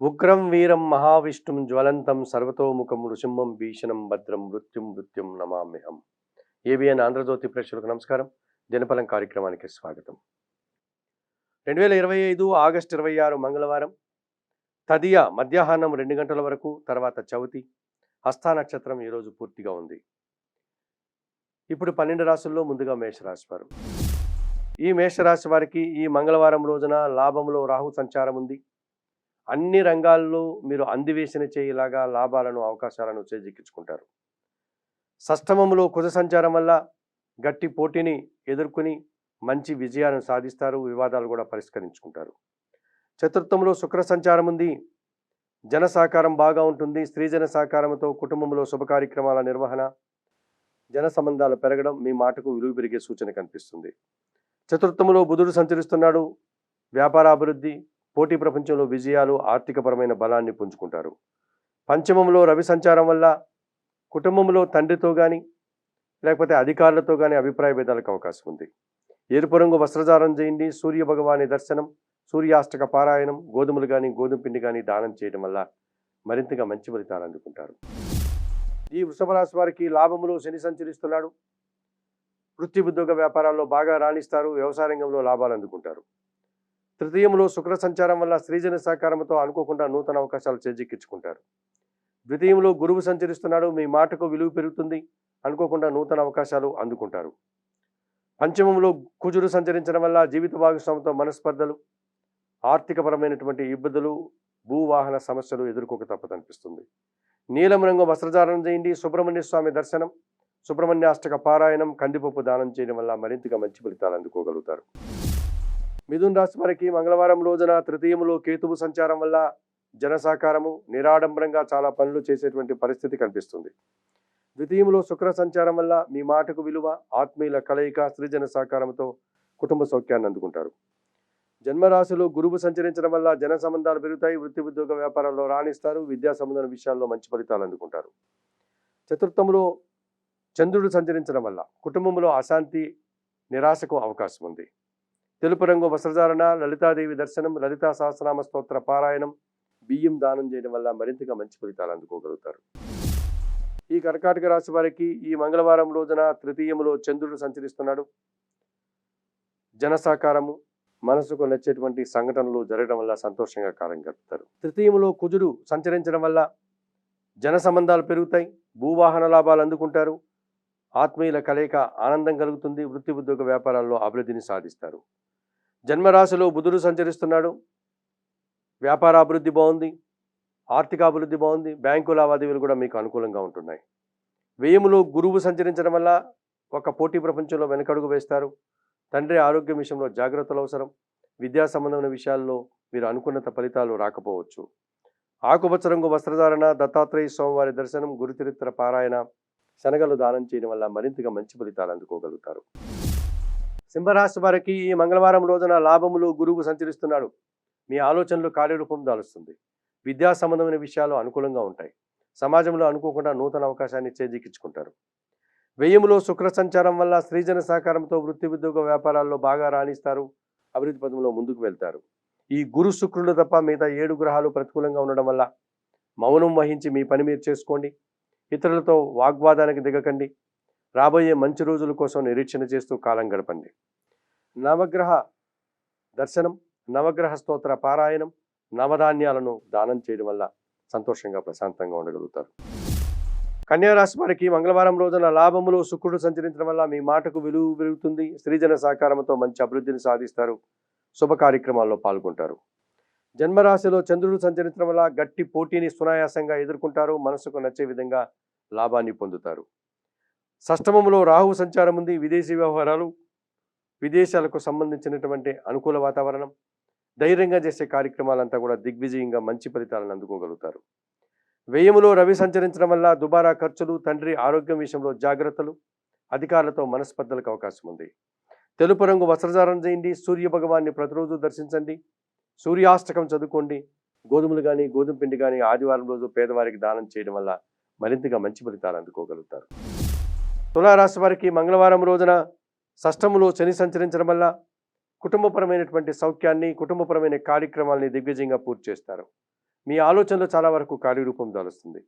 ఉగ్రం వీరం మహావిష్ణుం జ్వలంతం సర్వతోముఖం నృసింహం భీషణం భద్రం మృత్యుం మృత్యుం నమామ్యహం. ఏబిఎన్ ఆంధ్రజ్యోతి ప్రేక్షకులకు నమస్కారం. దినఫలం కార్యక్రమానికి స్వాగతం. 2025 ఆగస్టు 26 మంగళవారం తదియ మధ్యాహ్నం 2 గంటల వరకు, తర్వాత చవితి హస్త నక్షత్రం ఈరోజు పూర్తిగా ఉంది. ఇప్పుడు 12 రాశుల్లో ముందుగా మేషరాశి వారు. ఈ మేషరాశి వారికి ఈ మంగళవారం రోజున లాభంలో రాహు సంచారం ఉంది. అన్ని రంగాల్లో మీరు అందివేసిన చేయలాగా లాభాలను అవకాశాలను చేజిక్కించుకుంటారు. షష్టమంలో కుజ సంచారం వల్ల గట్టి పోటీని ఎదుర్కొని మంచి విజయాలను సాధిస్తారు. వివాదాలు కూడా పరిష్కరించుకుంటారు. చతుర్థంలో శుక్ర సంచారం ఉంది. జన సహకారం బాగా ఉంటుంది. స్త్రీజన సహకారంతో కుటుంబంలో శుభ కార్యక్రమాల నిర్వహణ, జన సంబంధాలు పెరగడం, మీ మాటకు విలువ పెరిగే సూచన కనిపిస్తుంది. చతుర్థంలో బుధుడు సంచరిస్తున్నాడు. వ్యాపార అభివృద్ధి, పోటీ ప్రపంచంలో విజయాలు, ఆర్థికపరమైన బలాన్ని పుంజుకుంటారు. పంచమంలో రవి సంచారం వల్ల కుటుంబంలో తండ్రితో కానీ లేకపోతే అధికారులతో కానీ అభిప్రాయ భేదాలకు అవకాశం ఉంది. ఎరుపు రంగు వస్త్రధారణ చేయండి. సూర్య భగవాని దర్శనం, సూర్యాష్టక పారాయణం, గోధుమలు కానీ గోధుమ పిండి కానీ దానం చేయడం వల్ల మరింతగా మంచి ఫలితాలు అందుకుంటారు. ఈ వృషభ రాశి వారికి లాభములో శని సంచరిస్తున్నాడు. వృత్తి ఉద్యోగ వ్యాపారాల్లో బాగా రాణిస్తారు. వ్యవసాయ రంగంలో లాభాలు అందుకుంటారు. తృతీయంలో శుక్ర సంచారం వల్ల స్త్రీజన సహకారంతో అనుకోకుండా నూతన అవకాశాలు చేజిక్కించుకుంటారు. ద్వితీయంలో గురువు సంచరిస్తున్నాడు. మీ మాటకు విలువ పెరుగుతుంది. అనుకోకుండా నూతన అవకాశాలు అందుకుంటారు. పంచమంలో కుజుడు సంచరించడం వల్ల జీవిత భాగస్వామితో మనస్పర్ధలు, ఆర్థికపరమైనటువంటి ఇబ్బందులు, భూవాహన సమస్యలు ఎదుర్కోక తప్పదనిపిస్తుంది. నీలం రంగు వస్త్రధారణ చేయండి. సుబ్రహ్మణ్య స్వామి దర్శనం, సుబ్రహ్మణ్యాష్టక పారాయణం, కందిపప్పు దానం చేయడం వల్ల మరింతగా మంచి ఫలితాలు అందుకోగలుగుతారు. మిథున్ రాశి వారికి మంగళవారం రోజున తృతీయంలో కేతువు సంచారం వల్ల జన సహకారము, నిరాడంబరంగా చాలా పనులు చేసేటువంటి పరిస్థితి కనిపిస్తుంది. ద్వితీయంలో శుక్ర సంచారం వల్ల మీ మాటకు విలువ, ఆత్మీయుల కలయిక, స్త్రీజన సహకారంతో కుటుంబ సౌఖ్యాన్ని అందుకుంటారు. జన్మరాశిలో గురువు సంచరించడం వల్ల జన సంబంధాలు పెరుగుతాయి. వృత్తి ఉద్యోగ వ్యాపారాల్లో రాణిస్తారు. విద్యా సంబంధ విషయాల్లో మంచి ఫలితాలు అందుకుంటారు. చతుర్థంలో చంద్రుడు సంచరించడం వల్ల కుటుంబంలో అశాంతి, నిరాశకు అవకాశం ఉంది. తెలుపు రంగు వస్త్రధారణ, లలితాదేవి దర్శనం, లలితా సహస్రనామ స్తోత్ర పారాయణం, బియ్యం దానం చేయడం వల్ల మరింతగా మంచి ఫలితాలు అందుకోగలుగుతారు. ఈ కర్కాటక రాశి వారికి ఈ మంగళవారం రోజున తృతీయంలో చంద్రుడు సంచరిస్తున్నాడు. జన సహకారము, మనసుకు నచ్చేటువంటి సంఘటనలు జరగడం వల్ల సంతోషంగా కాలం గడుపుతారు. తృతీయంలో కుజుడు సంచరించడం వల్ల జన సంబంధాలు పెరుగుతాయి. భూవాహన లాభాలు అందుకుంటారు. ఆత్మీయుల కలయిక, ఆనందం కలుగుతుంది. వృత్తి ఉద్యోగ వ్యాపారాల్లో అభివృద్ధిని సాధిస్తారు. జన్మరాశిలో బుధుడు సంచరిస్తున్నాడు. వ్యాపార అభివృద్ధి బాగుంది. ఆర్థిక అభివృద్ధి బాగుంది. బ్యాంకు లావాదేవీలు కూడా మీకు అనుకూలంగా ఉంటున్నాయి. వ్యయములో గురువు సంచరించడం వల్ల ఒక పోటీ ప్రపంచంలో వెనకడుగు వేస్తారు. తండ్రి ఆరోగ్యం విషయంలో జాగ్రత్తలు అవసరం. విద్యా సంబంధమైన విషయాల్లో మీరు అనుకున్నంత ఫలితాలు రాకపోవచ్చు. ఆకుపచ్చ రంగు వస్త్రధారణ, దత్తాత్రేయ స్వామివారి దర్శనం, గురుచరిత్ర పారాయణ, శనగలు దానం చేయడం వల్ల మరింతగా మంచి ఫలితాలు అందుకోగలుగుతారు. సింహరాశి వారికి ఈ మంగళవారం రోజున లాభములు గురువు సంచరిస్తున్నాడు. మీ ఆలోచనలు కార్యరూపం దాలుస్తుంది. విద్యా సంబంధమైన విషయాలు అనుకూలంగా ఉంటాయి. సమాజంలో అనుకోకుండా నూతన అవకాశాన్ని చేజిక్కించుకుంటారు. వ్యయములో శుక్ర సంచారం వల్ల స్త్రీజన సహకారంతో వృత్తి ఉద్యోగ వ్యాపారాల్లో బాగా రాణిస్తారు. అభివృద్ధి పదంలో ముందుకు వెళ్తారు. ఈ గురు శుక్రులు తప్ప మిగతా 7 గ్రహాలు ప్రతికూలంగా ఉండడం వల్ల మౌనం వహించి మీ పని మీరు చేసుకోండి. ఇతరులతో వాగ్వాదానికి దిగకండి. రాబోయే మంచి రోజుల కోసం నిరీక్షణ చేస్తూ కాలం గడపండి. నవగ్రహ దర్శనం, నవగ్రహ స్తోత్ర పారాయణం, నవధాన్యాలను దానం చేయడం వల్ల సంతోషంగా ప్రశాంతంగా ఉండగలుగుతారు. కన్యా రాశి వారికి మంగళవారం రోజున లాభములో శుక్రుడు సంచరించడం వల్ల మీ మాటకు విలువ పెరుగుతుంది. స్త్రీజన సహకారంతో మంచి అభివృద్ధిని సాధిస్తారు. శుభ కార్యక్రమాల్లో పాల్గొంటారు. జన్మరాశిలో చంద్రుడు సంచరించడం వల్ల గట్టి పోటీని సునాయాసంగా ఎదుర్కొంటారు. మనసుకు నచ్చే విధంగా లాభాన్ని పొందుతారు. షష్టమంలో రాహు సంచారం ఉంది. విదేశీ వ్యవహారాలు, విదేశాలకు సంబంధించినటువంటి అనుకూల వాతావరణం, ధైర్యంగా చేసే కార్యక్రమాలంతా కూడా దిగ్విజయంగా మంచి ఫలితాలను అందుకోగలుగుతారు. వ్యయములో రవి సంచరించడం వల్ల దుబారా ఖర్చులు, తండ్రి ఆరోగ్యం విషయంలో జాగ్రత్తలు, అధికారులతో మనస్పర్ధలకు అవకాశం ఉంది. తెలుపు రంగు వస్త్రధారణ చేయండి. సూర్య భగవాన్ని ప్రతిరోజు దర్శించండి. సూర్యాష్టకం చదువుకోండి. గోధుమలు కానీ గోధుమ పిండి కానీ ఆదివారం రోజు పేదవారికి దానం చేయడం వల్ల మరింతగా మంచి ఫలితాలు అందుకోగలుగుతారు. తులారాశి వారికి మంగళవారం రోజున షష్టములో శని సంచరించడం వల్ల కుటుంబపరమైనటువంటి సౌఖ్యాన్ని, కుటుంబపరమైన కార్యక్రమాలని దిగ్విజయంగా పూర్తి చేస్తారు. మీ ఆలోచనలు చాలా వరకు కార్యరూపం దాలుస్తుంది.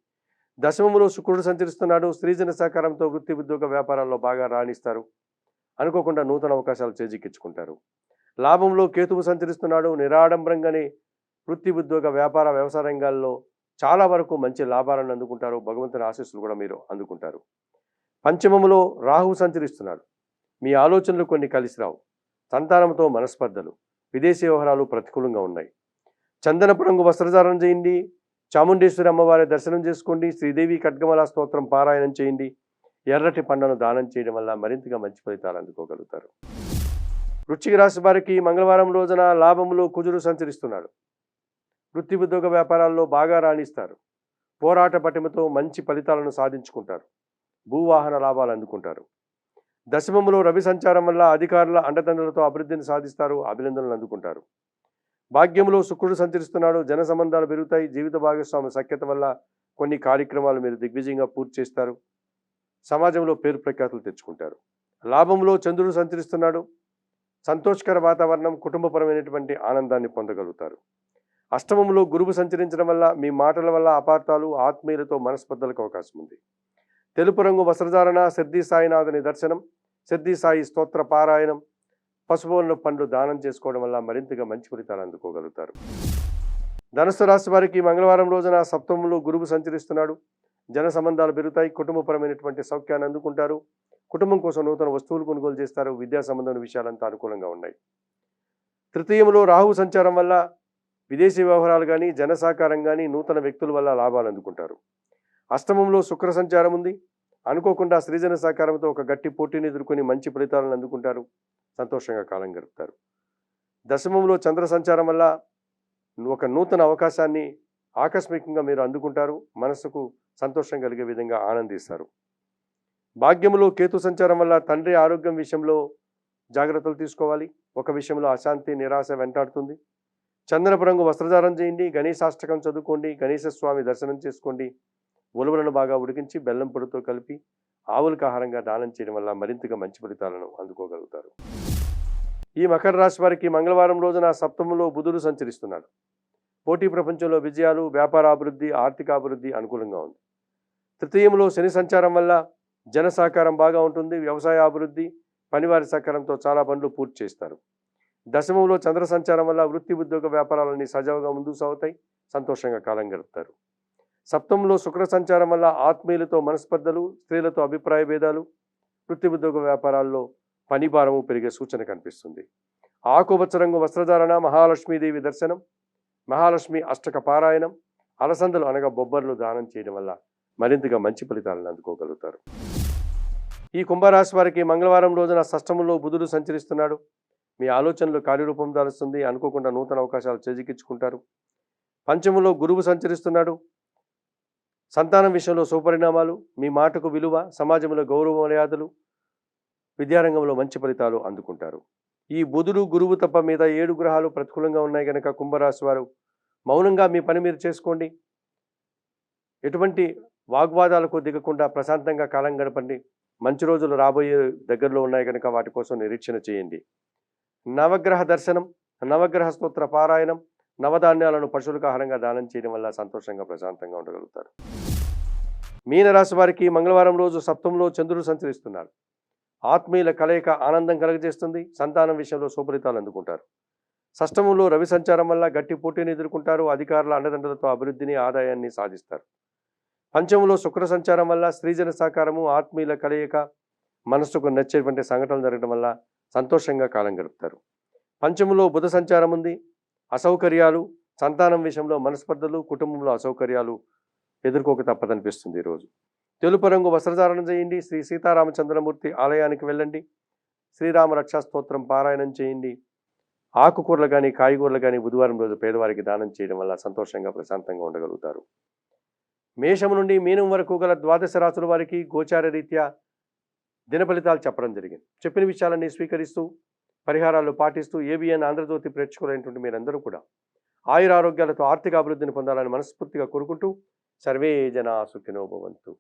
దశమములో శుక్రుడు సంచరిస్తున్నాడు. స్త్రీజన సహకారంతో వృత్తి ఉద్యోగ వ్యాపారాల్లో బాగా రాణిస్తారు. అనుకోకుండా నూతన అవకాశాలు చేజిక్కించుకుంటారు. లాభంలో కేతువు సంచరిస్తున్నాడు. నిరాడంబరంగానే వృత్తి ఉద్యోగ వ్యాపార వ్యవసాయ రంగాల్లో చాలా వరకు మంచి లాభాలను అందుకుంటారు. భగవంతుని ఆశీస్సులు కూడా మీరు అందుకుంటారు. పంచమములో రాహువు సంచరిస్తున్నాడు. మీ ఆలోచనలు కొన్ని కలిసి రావు. సంతానంతో మనస్పర్ధలు, విదేశీ వ్యవహారాలు ప్రతికూలంగా ఉన్నాయి. చందనపు రంగు వస్త్రధారణ చేయండి. చాముండేశ్వరి అమ్మవారి దర్శనం చేసుకోండి. శ్రీదేవి ఖడ్గమల స్తోత్రం పారాయణం చేయండి. ఎర్రటి పండ్లను దానం చేయడం వల్ల మరింతగా మంచి ఫలితాలు అందుకోగలుగుతారు. వృశ్చిక రాశి వారికి మంగళవారం రోజున లాభంలో కుజుడు సంచరిస్తున్నాడు. వృత్తి ఉద్యోగ వ్యాపారాల్లో బాగా రాణిస్తారు. పోరాట పటిమతో మంచి ఫలితాలను సాధించుకుంటారు. భూవాహన లాభాలు అందుకుంటారు. దశమములో రవి సంచారం వల్ల అధికారుల అండదండలతో అభివృద్ధిని సాధిస్తారు. అభినందనలు అందుకుంటారు. భాగ్యములో శుక్రుడు సంచరిస్తున్నాడు. జన సంబంధాలు పెరుగుతాయి. జీవిత భాగస్వామి సఖ్యత వల్ల కొన్ని కార్యక్రమాలు మీరు దిగ్విజయంగా పూర్తి చేస్తారు. సమాజంలో పేరు ప్రఖ్యాతులు తెచ్చుకుంటారు. లాభంలో చంద్రుడు సంచరిస్తున్నాడు. సంతోషకర వాతావరణం, కుటుంబపరమైనటువంటి ఆనందాన్ని పొందగలుగుతారు. అష్టమంలో గురువు సంచరించడం వల్ల మీ మాటల వల్ల అపార్థాలు, ఆత్మీయులతో మనస్పర్ధలకు అవకాశం ఉంది. తెలుపు రంగు వస్త్రధారణ, సిద్ధి సాయినాథుని దర్శనం, సిద్ధి సాయి స్తోత్ర పారాయణం, పసుపులను పండ్లు దానం చేసుకోవడం వల్ల మరింతగా మంచి ఫలితాలు అందుకోగలుగుతారు. ధనుస్సు రాశి వారికి మంగళవారం రోజున సప్తమంలో గురువు సంచరిస్తున్నాడు. జన సంబంధాలు పెరుగుతాయి. కుటుంబపరమైనటువంటి సౌఖ్యాన్ని అందుకుంటారు. కుటుంబం కోసం నూతన వస్తువులు కొనుగోలు చేస్తారు. విద్యా సంబంధమైన విషయాలంతా అనుకూలంగా ఉన్నాయి. తృతీయంలో రాహు సంచారం వల్ల విదేశీ వ్యవహారాలు కానీ, జన సహకారం కానీ, నూతన వ్యక్తుల వల్ల లాభాలు అందుకుంటారు. అష్టమంలో శుక్ర సంచారం ఉంది. అనుకోకుండా సృజన సహకారంతో ఒక గట్టి పోటీని ఎదుర్కొని మంచి ఫలితాలను అందుకుంటారు. సంతోషంగా కాలం గడుపుతారు. దశమంలో చంద్ర సంచారం వల్ల ఒక నూతన అవకాశాన్ని ఆకస్మికంగా మీరు అందుకుంటారు. మనసుకు సంతోషం కలిగే విధంగా ఆనందిస్తారు. భాగ్యములో కేతు సంచారం వల్ల తండ్రి ఆరోగ్యం విషయంలో జాగ్రత్తలు తీసుకోవాలి. ఒక విషయంలో అశాంతి, నిరాశ వెంటాడుతుంది. చందనపు రంగు వస్త్రధారణ చేయండి. గణేశాష్టకం చదువుకోండి. గణేశ స్వామి దర్శనం చేసుకోండి. ఉలవలను బాగా ఉడికించి బెల్లం పొడితో కలిపి ఆవులకు ఆహారంగా దానం చేయడం వల్ల మరింతగా మంచి ఫలితాలను అందుకోగలుగుతారు. ఈ మకర రాశి వారికి మంగళవారం రోజున సప్తమంలో బుధుడు సంచరిస్తున్నాడు. పోటీ ప్రపంచంలో విజయాలు, వ్యాపారాభివృద్ధి, ఆర్థికాభివృద్ధి అనుకూలంగా ఉంది. తృతీయంలో శని సంచారం వల్ల జన సహకారం బాగా ఉంటుంది. వ్యవసాయ అభివృద్ధి, పనివారి సహకారంతో చాలా పనులు పూర్తి చేస్తారు. దశమంలో చంద్ర సంచారం వల్ల వృత్తి ఉద్యోగ వ్యాపారాలన్నీ సజావుగా ముందుకు సాగుతాయి. సంతోషంగా కాలం గడుపుతారు. సప్తమంలో శుక్ర సంచారం వల్ల ఆత్మీయులతో మనస్పర్ధలు, స్త్రీలతో అభిప్రాయ భేదాలు, వృత్తి ఉద్యోగ వ్యాపారాల్లో పని భారము పెరిగే సూచన కనిపిస్తుంది. ఆకుపచ్చ రంగు వస్త్రధారణ, మహాలక్ష్మీదేవి దర్శనం, మహాలక్ష్మి అష్టక పారాయణం, అలసందలు అనగా బొబ్బర్లు దానం చేయడం వల్ల మరింతగా మంచి ఫలితాలను అందుకోగలుగుతారు. ఈ కుంభరాశి వారికి మంగళవారం రోజున షష్టమంలో బుధుడు సంచరిస్తున్నాడు. మీ ఆలోచనలు కార్యరూపం దాలుస్తుంది. అనుకోకుండా నూతన అవకాశాలు చేజిక్కించుకుంటారు. పంచమంలో గురువు సంచరిస్తున్నాడు. సంతానం విషయంలో సుపరిణామాలు, మీ మాటకు విలువ, సమాజంలో గౌరవ మర్యాదలు, విద్యారంగంలో మంచి ఫలితాలు అందుకుంటారు. ఈ బుధుడు, గురువు తప్ప మీద 7 గ్రహాలు ప్రతికూలంగా ఉన్నాయి కనుక కుంభరాశి వారు మౌనంగా మీ పని మీరు చేసుకోండి. ఎటువంటి వాగ్వాదాలకు దిగకుండా ప్రశాంతంగా కాలం గడపండి. మంచి రోజులు రాబోయే దగ్గరలో ఉన్నాయి కనుక వాటి కోసం నిరీక్షణ చేయండి. నవగ్రహ దర్శనం, నవగ్రహ స్తోత్ర పారాయణం, నవధాన్యాలను పశువులకు ఆహారంగా దానం చేయడం వల్ల సంతోషంగా ప్రశాంతంగా ఉండగలుగుతారు. మీనరాశి వారికి మంగళవారం రోజు సప్తంలో చంద్రుడు సంచరిస్తున్నాడు. ఆత్మీయుల కలయిక ఆనందం కలగజేస్తుంది. సంతానం విషయంలో శుభఫలితాలు అందుకుంటారు. షష్టమంలో రవి సంచారం వల్ల గట్టి పోటీని ఎదుర్కొంటారు. అధికారుల అండదండలతో అభివృద్ధిని, ఆదాయాన్ని సాధిస్తారు. పంచమంలో శుక్ర సంచారం వల్ల స్త్రీజన సహకారము, ఆత్మీయుల కలయిక, మనసుకు నచ్చేటువంటి సంఘటనలు జరగడం వల్ల సంతోషంగా కాలం గడుపుతారు. పంచమంలో బుధ సంచారం ఉంది. అసౌకర్యాలు, సంతానం విషయంలో మనస్పర్ధలు, కుటుంబంలో అసౌకర్యాలు ఎదుర్కోక తప్పదనిపిస్తుంది. ఈరోజు తెలుపు రంగు వస్త్రధారణ చేయండి. శ్రీ సీతారామచంద్రమూర్తి ఆలయానికి వెళ్ళండి. శ్రీరామ రక్షా స్తోత్రం పారాయణం చేయండి. ఆకుకూరలు కానీ, కాయగూరలు కానీ బుధవారం రోజు పేదవారికి దానం చేయడం వల్ల సంతోషంగా ప్రశాంతంగా ఉండగలుగుతారు. మేషం నుండి మీనం వరకు గల ద్వాదశ రాశుల వారికి గోచార రీత్యా దిన ఫలితాలు చెప్పడం జరిగింది. చెప్పిన విషయాలన్నీ స్వీకరిస్తూ పరిహారాలు పాటిస్తూ ఏబిఎన్ ఆంధ్రజ్యోతి ప్రేక్షకులైనటువంటి మీరందరూ కూడా ఆయురారోగ్యాలతో ఆర్థిక అభివృద్ధిని పొందాలని మనస్ఫూర్తిగా కోరుకుంటూ సర్వే జనా సుఖినో భవంతు.